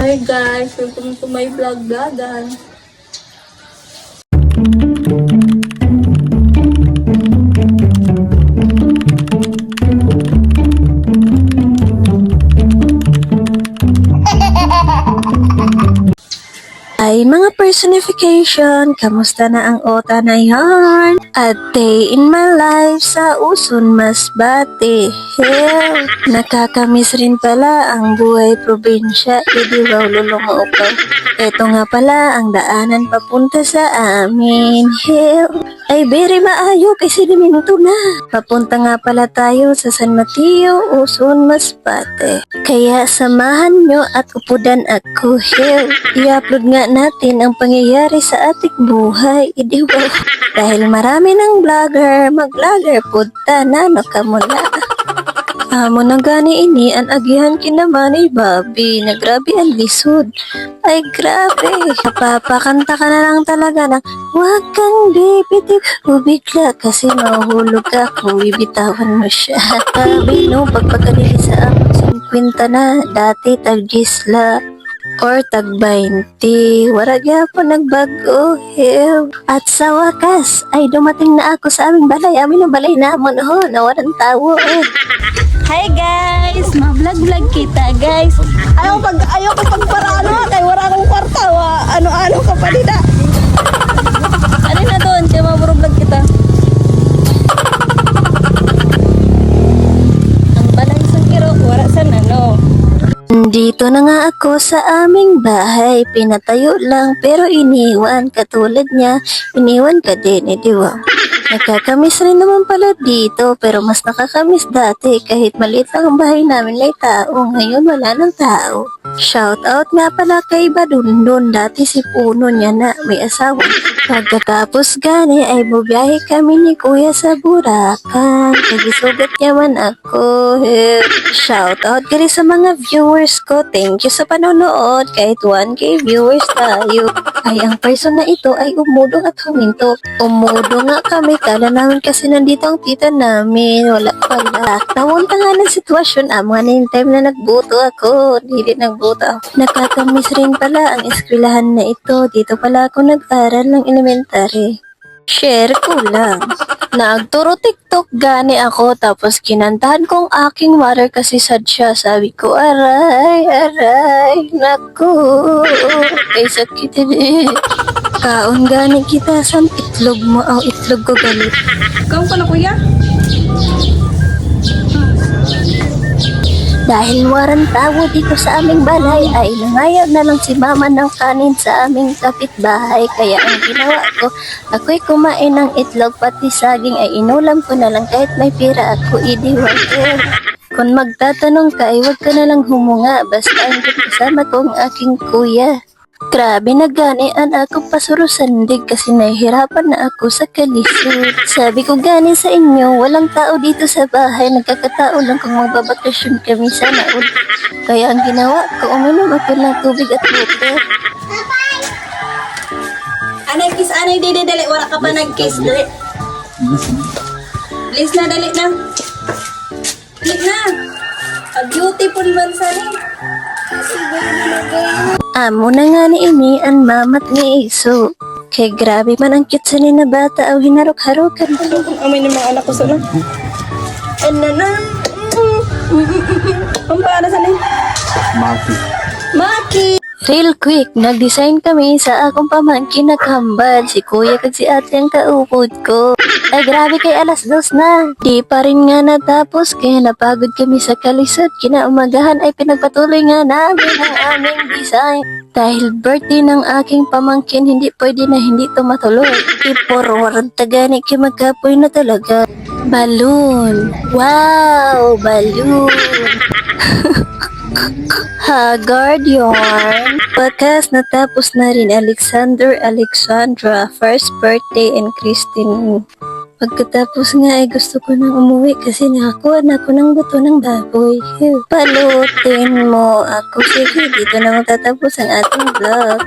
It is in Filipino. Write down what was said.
Hi guys, welcome to my vlogan. Ay mga personification, kamusta na ang ota na yan? A day in my life sa Uson Masbate. Hell, nakakamiss rin pala ang buhay probinsya. Hindi wow lulong upaw. Ito nga pala ang daanan papunta sa amin. Hell, ay very maayo kasi liminto na. Papunta nga pala tayo sa San Mateo, Uson Masbate. Kaya samahan nyo at upudan ako. Hell, i-upload nga natin ang pangyayari sa ating buhay. Idiwa. Dahil marami ng vlogger, mag-vlogger punta na nakamula. Amo na gani ini ang agihan kinaman ay Bobby na grabe ang lisod. Ay grabe, kapapakanta ka na lang talaga ng wag kang bibitaw o bigla kasi mahuhulog ka kung bibitawan mo siya. Sabi no, pagpagkalili sa aming 50 na, dati tag-gisla or tag-20. Waragya po nagbago. Hell. At sa wakas, ay dumating na ako sa aming balay. Amin ang balay namon ho, na walang tawo eh. Hi guys! Ma-vlog-vlog kita guys. Ayaw ko pagparano, kay wala akong kwarta. Ano ka pa nila. Ano na doon? Kaya ma-vlog kita. Ang balay sa kiro, wala sa nano. Dito na nga ako sa aming bahay. Pinatayo lang pero iniwan. Katulad niya, iniwan ka din, di ba? Nakakamiss rin naman pala dito pero mas nakakamiss dati kahit maliit lang ang bahay namin may tao. Ngayon wala ng tao. Shout out nga pala kay Badundon. Dati si Puno niya na may asawa. Pagkatapos gani ay bubiyahe kami ni Kuya sa Buracan. Nagisugat niya man ako. Shout out kari sa mga viewers ko. Thank you sa panonood. Kahit 1K viewers tayo. Ay ang person na ito ay umudong at huminto. Umudong nga kami. Kala namin kasi nandito ang tita namin. Wala pala. Namunta nga ng sitwasyon. Mga na yung time na nagbuto ako. Hindi nagbuto ako. Nakakamiss rin pala ang eskwelahan na ito. Dito pala ako nag-aral ng elementary. Share ko lang. Nagturo TikTok gani ako tapos kinantahan kong aking mother kasi sad siya. Sabi ko, aray, naku. Ay sakit eh. Kaon gani kita sa itlog mo. Ang itlog ko galit. Ikaw pa na kuya? Dahil waran tawo dito sa aming balay ay nangayag na lang si mama ng kanin sa aming kapitbahay. Kaya ang ginawa ko, ako'y kumain ng itlog pati saging ay inulam ko na lang kahit may pira ako idiwan. Kung magtatanong ka ay huwag ka na lang humunga basta ang kasama ko ang aking kuya. Grabe na gani ang akong pasurusandig kasi nahihirapan na ako sa kalisod. Sabi ko gani sa inyo, walang tao dito sa bahay. Nagkakatao lang kung magbabakasyon kami sa naul. Kaya ang ginawa ko, uminom ako ng tubig at water. Anay kiss, anay dali. Wala ka pa nag-kiss, dali. Please na, dali na. Dali na. A beautiful man sa rin. Amo na nga ni ini ang mamat ni Iso. Kay grabe man ang cute sa ni na bata aw hinarok-harokan. Amay ng mga anak ko sa na. Ano na? Ang para sa rin? Maki! Real quick, nag-design kami sa akong pamangkin na kambal. Si kuya kag si ate ang kaupod ko. Ay grabe kay alas 2 na. Di pa rin nga natapos kaya napagod kami sa kalisod. Kinaumagahan ay pinagpatuloy nga namin ang aming design. Dahil birthday ng aking pamangkin, hindi pwede na hindi ito matuloy. Iporward tagani kay magkapoy na talaga. Balloon. Wow, balloon. Haggard yarn. Pagkas natapos na rin Alexandra, first birthday and Christine. Pagkatapos nga ay gusto ko nang umuwi kasi nakakuha na ako ng buto ng baboy. Palutin mo ako. Sige, dito na matatapos ang ating vlog.